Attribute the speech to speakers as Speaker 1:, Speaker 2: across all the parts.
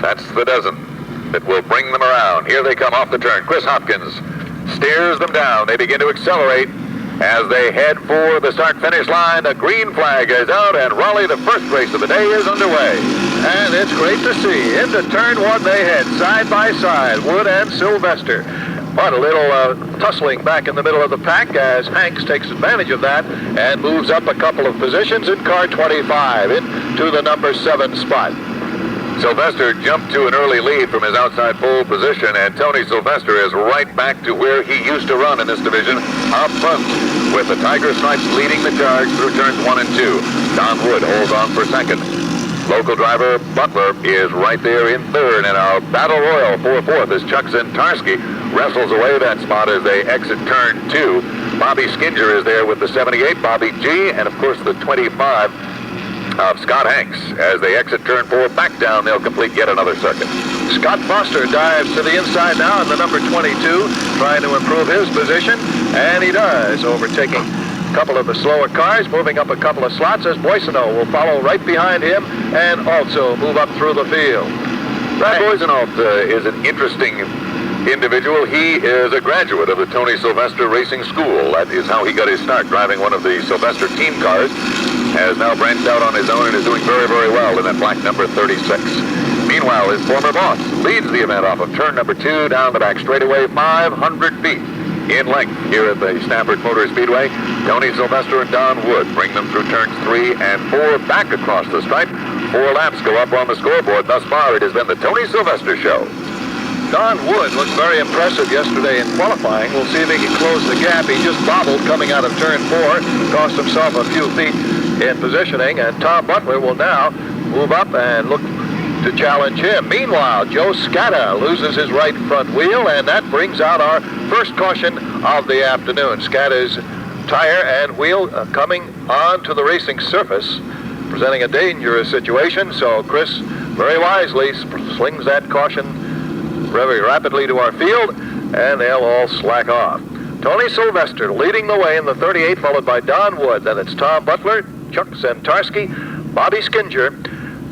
Speaker 1: That's the dozen that will bring them around. Here they come off the turn. Chris Hopkins steers them down. They begin to accelerate as they head for the start-finish line. The green flag is out, and Raleigh, the first race of the day, is underway. And it's great to see. Into turn one they head, side by side, Wood and Sylvester. But a little tussling back in the middle of the pack as Hanks takes advantage of that and moves up a couple of positions in car 25 into the number 7 spot. Sylvester jumped to an early lead from his outside pole position, and Tony Sylvester is right back to where he used to run in this division, up front, with the Tiger Stripes leading the charge through turns 1 and 2. Don Wood holds on for second. Local driver Butler is right there in third, and our battle royal for fourth is Chuck Zentarski wrestles away that spot as they exit turn 2. Bobby Skinger is there with the 78, Bobby G, and of course the 25 of Scott Hanks. As they exit turn 4, back down, they'll complete yet another circuit. Scott Foster dives to the inside now in the number 22, trying to improve his position, and he does, overtaking a couple of the slower cars, moving up a couple of slots as Boissonneau will follow right behind him and also move up through the field. Brad Boissonneau is an interesting individual. He is a graduate of the Tony Sylvester Racing School. That is how he got his start, driving one of the Sylvester team cars. Has now branched out on his own and is doing very, very well in that black number 36. Meanwhile, his former boss leads the event off of turn number 2 down the back straightaway, 500 feet in length here at the Stafford Speedway. Tony Sylvester and Don Wood bring them through turns 3 and 4 back across the stripe. 4 laps go up on the scoreboard. Thus far, it has been the Tony Sylvester show. Don Wood looked very impressive yesterday in qualifying. We'll see if he can close the gap. He just bobbled coming out of turn 4, cost himself a few feet in positioning, and Tom Butler will now move up and look to challenge him. Meanwhile, Joe Scatta loses his right front wheel, and that brings out our first caution of the afternoon. Scatta's tire and wheel coming onto the racing surface, presenting a dangerous situation, so Chris very wisely slings that caution very rapidly to our field, and they'll all slack off. Tony Sylvester leading the way in the 38, followed by Don Wood. Then it's Tom Butler, Chuck Zentarski, Bobby Skinger,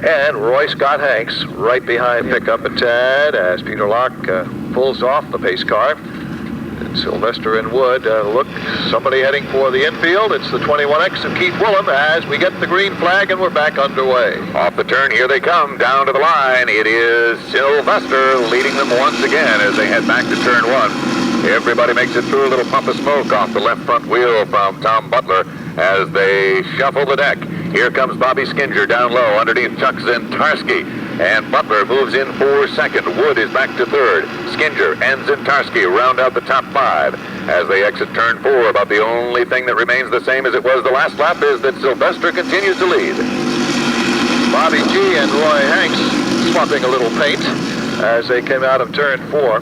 Speaker 1: and Roy Scott Hanks right behind him. Pick up a tad as Peter Locke pulls off the pace car. And Sylvester and Wood look, somebody heading for the infield. It's the 21X of Keith Willem as we get the green flag and we're back underway. Off the turn, here they come, down to the line. It is Sylvester leading them once again as they head back to turn 1. Everybody makes it through a little puff of smoke off the left front wheel from Tom Butler as they shuffle the deck. Here comes Bobby Skinger down low underneath Chuck Zentarski, and Butler moves in for second. Wood is back to third. Skinger and Zentarski round out the top 5 as they exit turn 4. About the only thing that remains the same as it was the last lap is that Sylvester continues to lead. Bobby G and Roy Hanks swapping a little paint as they came out of turn 4.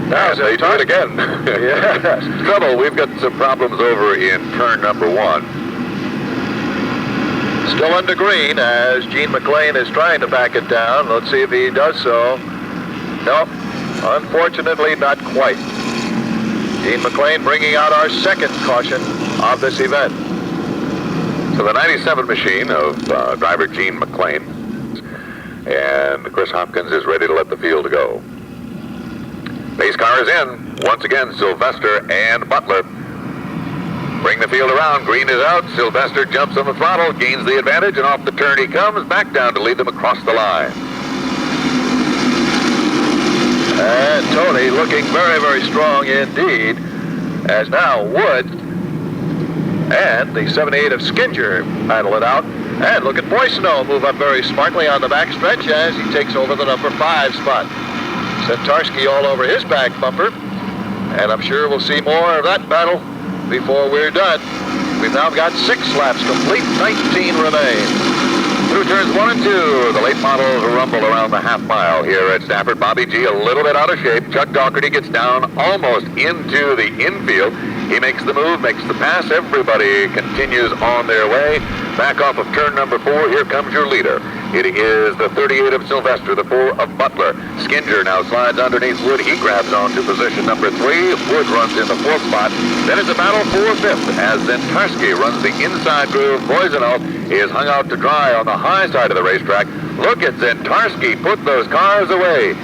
Speaker 1: Now they do it again. Yes. Trouble, we've got some problems over in turn number 1. Still under green as Gene McLean is trying to back it down. Let's see if he does so. Nope, unfortunately not quite. Gene McLean bringing out our second caution of this event. So the 97 machine of driver Gene McLean, and Chris Hopkins is ready to let the field go. Pace car is in. Once again, Sylvester and Butler bring the field around. Green is out. Sylvester jumps on the throttle, gains the advantage, and off the turn he comes back down to lead them across the line. And Tony looking very, very strong indeed, as now Wood and the 78 of Skinger battle it out. And look at Boissonneau move up very smartly on the backstretch as he takes over the number 5 spot. Zentarski all over his back bumper, and I'm sure we'll see more of that battle before we're done. We've now got 6 laps complete, 19 remain. Through turns 1 and 2, the late models rumble around the half mile here at Stafford. Bobby G a little bit out of shape. Chuck Dougherty gets down almost into the infield. He makes the move, makes the pass. Everybody continues on their way. Back off of turn number 4, here comes your leader. It is the 38 of Sylvester, the 4 of Butler. Skinger now slides underneath Wood. He grabs on to position number 3. Wood runs in the 4th spot. Then it's a battle for 5th as Zentarski runs the inside groove. Boisenhoff is hung out to dry on the high side of the racetrack. Look at Zentarski put those cars away.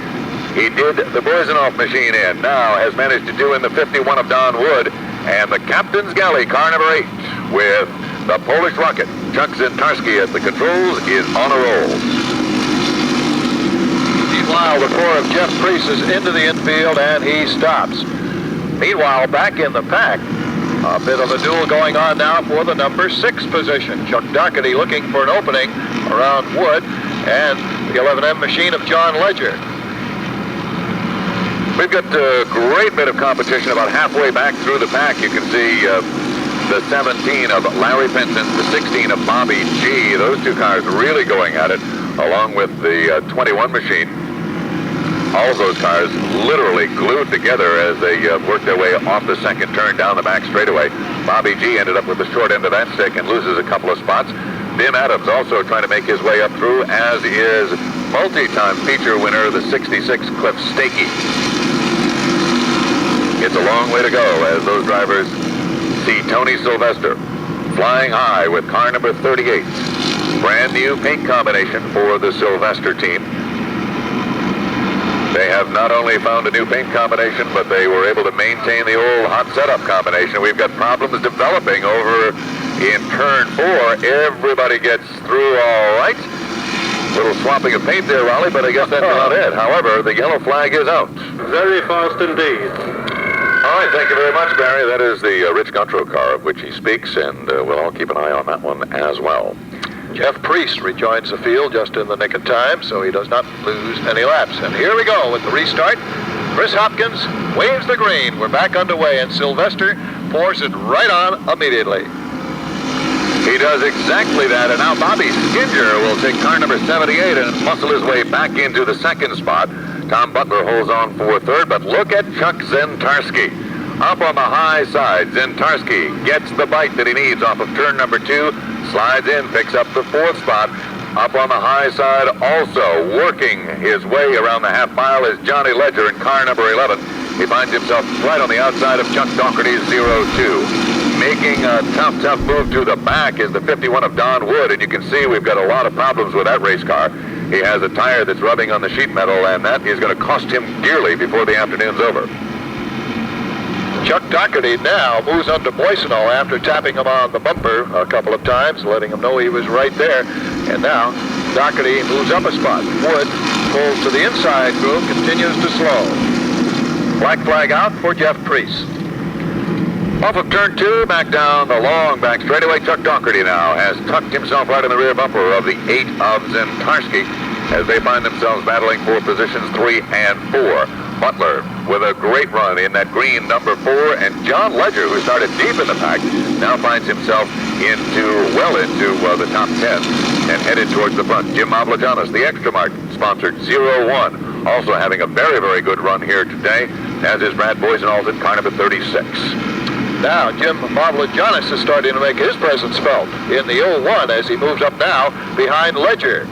Speaker 1: He did the Boisenhoff machine in. Now has managed to do in the 51 of Don Wood. And the Captain's Galley, car number 8, with the Polish rocket, Chuck Zentarski at the controls, is on a roll. Meanwhile, the 4 of Jeff Priest is into the infield, and he stops. Meanwhile, back in the pack, a bit of a duel going on now for the number 6 position. Chuck Doherty looking for an opening around Wood, and the 11M machine of John Ledger. We've got a great bit of competition about halfway back through the pack. You can see the 17 of Larry Pinson, the 16 of Bobby G. Those two cars really going at it, along with the 21 machine. All of those cars literally glued together as they worked their way off the second turn down the back straightaway. Bobby G ended up with the short end of that stick and loses a couple of spots. Bim Adams also trying to make his way up through, as is multi-time feature winner, the 66 Cliff Stakey. It's a long way to go as those drivers see Tony Sylvester flying high with car number 38. Brand new paint combination for the Sylvester team. They have not only found a new paint combination, but they were able to maintain the old hot setup combination. We've got problems developing over in turn 4. Everybody gets through all right. Little swapping of paint there, Raleigh, but I guess that's about it. However, the yellow flag is out.
Speaker 2: Very fast indeed.
Speaker 1: All right, thank you very much, Barry. That is the Rich Guntro car of which he speaks, and we'll all keep an eye on that one as well. Jeff Priest rejoins the field just in the nick of time, so he does not lose any laps. And here we go with the restart. Chris Hopkins waves the green. We're back underway, and Sylvester pours it right on immediately. He does exactly that, and now Bobby Skinger will take car number 78 and muscle his way back into the second spot. Tom Butler holds on for third, but look at Chuck Zentarski. Up on the high side, Zentarski gets the bite that he needs off of turn number 2, slides in, picks up the 4th spot. Up on the high side, also working his way around the half mile is Johnny Ledger in car number 11. He finds himself right on the outside of Chuck Doherty's 02. Making a tough move to the back is the 51 of Don Wood, and you can see we've got a lot of problems with that race car. He has a tire that's rubbing on the sheet metal, and that is going to cost him dearly before the afternoon's over. Chuck Doherty now moves on to Boisenhoff after tapping him on the bumper a couple of times, letting him know he was right there. And now Doherty moves up a spot. Wood pulls to the inside groove, continues to slow. Black flag out for Jeff Priest. Off of turn 2, back down the long back straightaway, Chuck Doherty now has tucked himself right in the rear bumper of the 8 of Zentarski as they find themselves battling for positions 3 and 4. Butler with a great run in that green number 4, and John Ledger, who started deep in the pack, now finds himself well into the top 10 and headed towards the front. Jim Mavlogianis, the Extra Mart sponsored 01, also having a very good run here today, as is Brad Boisenhoff in car number 36. Now, Jim Mavlogianis is starting to make his presence felt in the 01 as he moves up now behind Ledger.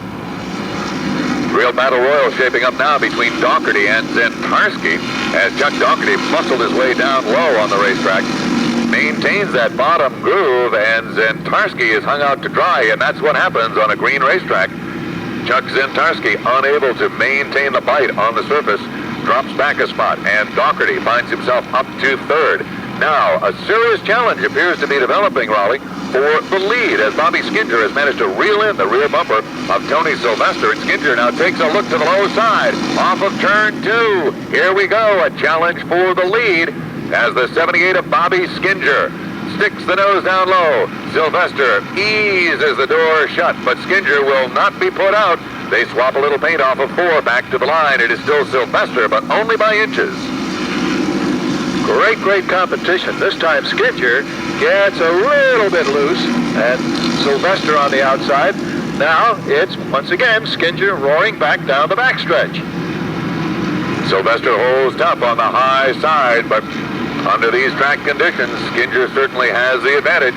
Speaker 1: Real battle royal shaping up now between Doherty and Zentarski as Chuck Doherty muscled his way down low on the racetrack. Maintains that bottom groove, and Zentarski is hung out to dry, and that's what happens on a green racetrack. Chuck Zentarski, unable to maintain the bite on the surface, drops back a spot, and Doherty finds himself up to third. Now, a serious challenge appears to be developing, Raleigh, for the lead as Bobby Skinger has managed to reel in the rear bumper of Tony Sylvester, and Skinger now takes a look to the low side off of turn 2. Here we go, a challenge for the lead as the 78 of Bobby Skinger sticks the nose down low. Sylvester eases the door shut, but Skinger will not be put out. They swap a little paint off of 4 back to the line. It is still Sylvester, but only by inches. Great competition. This time Skinger gets a little bit loose, and Sylvester on the outside. Now it's once again Skinger roaring back down the backstretch. Sylvester holds top on the high side, but under these track conditions, Skinger certainly has the advantage.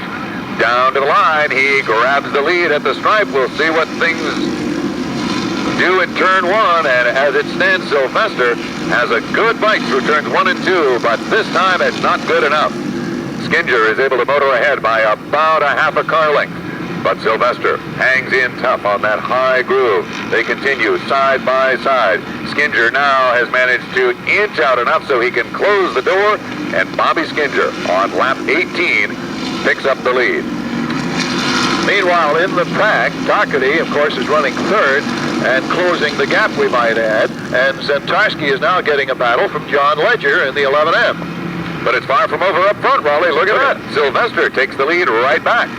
Speaker 1: Down to the line, he grabs the lead at the stripe. We'll see what things do in turn one, and as it stands, Sylvester has a good bite through turns 1 and 2, but this time it's not good enough. Skinger is able to motor ahead by about a half a car length, but Sylvester hangs in tough on that high groove. They continue side by side. Skinger now has managed to inch out enough so he can close the door, and Bobby Skinger on lap 18 picks up the lead.
Speaker 3: Meanwhile, in the pack, Doherty, of course, is running third and closing the gap, we might add, and Zentarski is now getting a battle from John Ledger in the 11M.
Speaker 1: But it's far from over up front, Raleigh. Look at that. Sylvester takes the lead right back.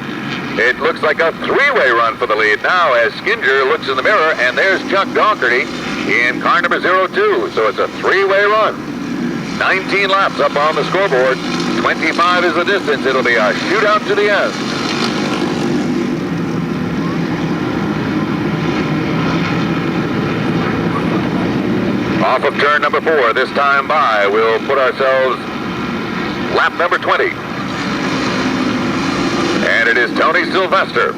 Speaker 1: It looks like a three-way run for the lead now as Skinger looks in the mirror, and there's Chuck Doherty in car number 02. So it's a three-way run. 19 laps up on the scoreboard. 25 is the distance. It'll be a shootout to the end. Off of turn number 4, this time by, we'll put ourselves lap number 20. And it is Tony Sylvester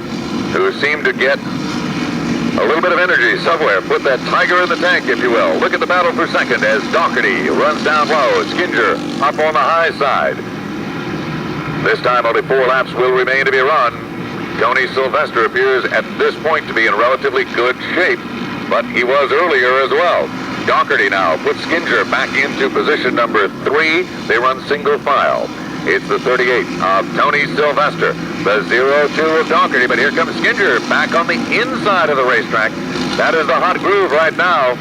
Speaker 1: who seemed to get a little bit of energy somewhere. Put that tiger in the tank, if you will. Look at the battle for second as Doherty runs down low. Skinger up on the high side. This time only 4 laps will remain to be run. Tony Sylvester appears at this point to be in relatively good shape, but he was earlier as well. Doherty now puts Skinger back into position number 3. They run single file. It's the 38 of Tony Sylvester, the 02 of Doherty, but here comes Skinger back on the inside of the racetrack. That is the hot groove right now,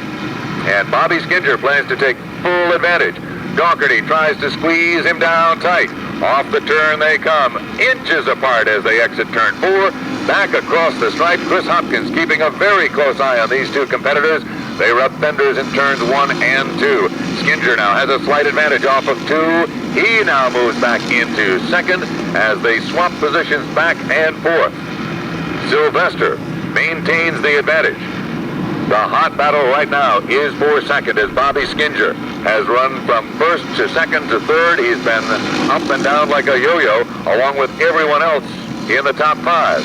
Speaker 1: and Bobby Skinger plans to take full advantage. Doherty tries to squeeze him down tight. Off the turn they come, inches apart as they exit turn 4. Back across the stripe, Chris Hopkins keeping a very close eye on these two competitors. They rub fenders in turns 1 and 2. Skinger now has a slight advantage off of 2. He now moves back into second as they swap positions back and forth. Sylvester maintains the advantage. The hot battle right now is for second as Bobby Skinger has run from first to second to third. He's been up and down like a yo-yo along with everyone else in the top 5.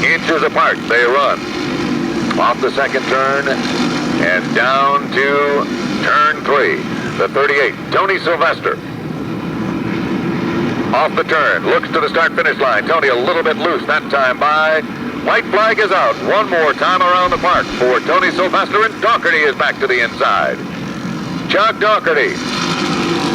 Speaker 1: Inches apart they run. Off the second turn and down to turn 3. The 38, Tony Sylvester. Off the turn, looks to the start-finish line. Tony a little bit loose that time by. White flag is out. One more time around the park for Tony Sylvester, and Doherty is back to the inside. Chuck Doherty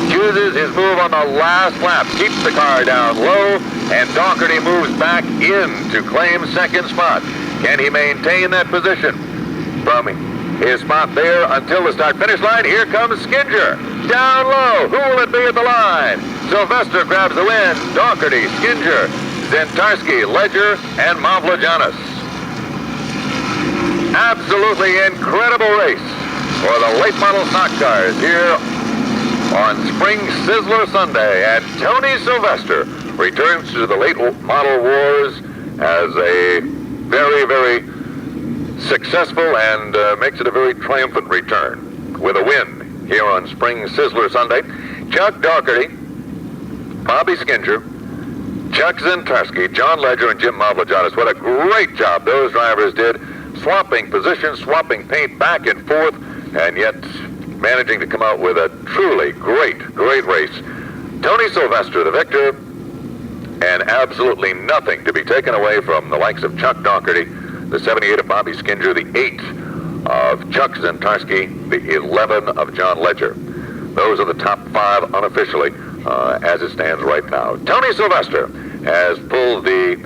Speaker 1: chooses his move on the last lap, keeps the car down low, and Doherty moves back in to claim second spot. Can he maintain that position from his spot there until the start-finish line? Here comes Skinger. Down low. Who will it be at the line? Sylvester grabs the win. Doherty, Skinger, Zentarski, Ledger, and Mavlajanis. Absolutely incredible race for the late model stock cars here on Spring Sizzler Sunday. And Tony Sylvester returns to the late model wars as a very, very successful and makes it a very triumphant return with a win here on Spring Sizzler Sunday. Chuck Doherty, Bobby Skinger, Chuck Zentarski, John Ledger, and Jim Mavlajanis. What a great job those drivers did, swapping positions, swapping paint back and forth, and yet managing to come out with a truly great race. Tony Sylvester, the victor, and absolutely nothing to be taken away from the likes of Chuck Doherty, the 78 of Bobby Skinger, the 8 of Chuck Zentarski, the 11 of John Ledger. Those are the top 5 unofficially as it stands right now. Tony Sylvester has pulled the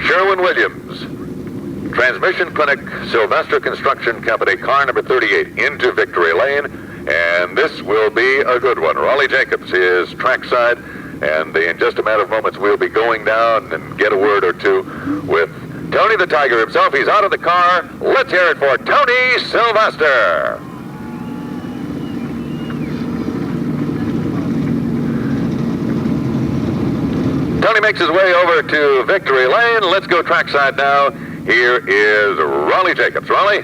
Speaker 1: Sherwin-Williams Transmission Clinic Sylvester Construction Company car number 38 into victory lane, and this will be a good one. Raleigh Jacobs is trackside, and in just a matter of moments we'll be going down and get a word or two with Tony the Tiger himself. He's out of the car. Let's hear it for Tony Sylvester. Tony makes his way over to victory lane. Let's go trackside now. Here is Raleigh Jacobs. Raleigh?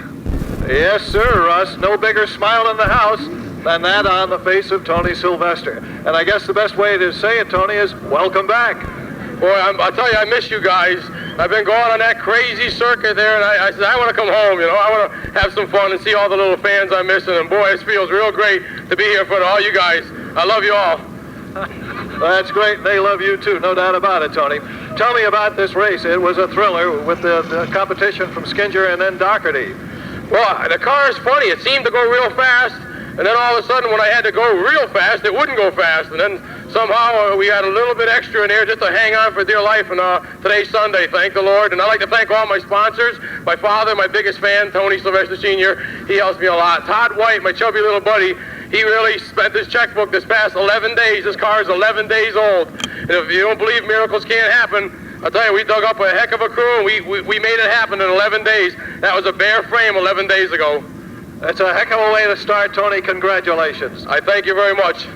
Speaker 3: Yes, sir, Russ. No bigger smile in the house than that on the face of Tony Sylvester. And I guess the best way to say it, Tony, is welcome back.
Speaker 2: Boy, I'll tell you, I miss you guys. I've been going on that crazy circuit there, and I said, I want to come home, you know. I want to have some fun and see all the little fans I'm missing. And boy, it feels real great to be here for all you guys. I love you all.
Speaker 3: That's great. They love you too, no doubt about it, Tony. Tell me about this race. It was a thriller with the competition from Skinger and then Doherty.
Speaker 2: Well, the car is funny. It seemed to go real fast, and then all of a sudden when I had to go real fast, it wouldn't go fast. And then somehow we had a little bit extra in there just to hang on for dear life. And today's Sunday, thank the Lord. And I'd like to thank all my sponsors. My father, my biggest fan, Tony Sylvester Sr., he helps me a lot. Todd White, my chubby little buddy, he really spent his checkbook this past 11 days. This car is 11 days old. And if you don't believe miracles can't happen, I'll tell you, we dug up a heck of a crew, and we made it happen in 11 days. That was a bare frame 11 days ago.
Speaker 3: That's a heck of a way to start, Tony. Congratulations.
Speaker 2: I thank you very much.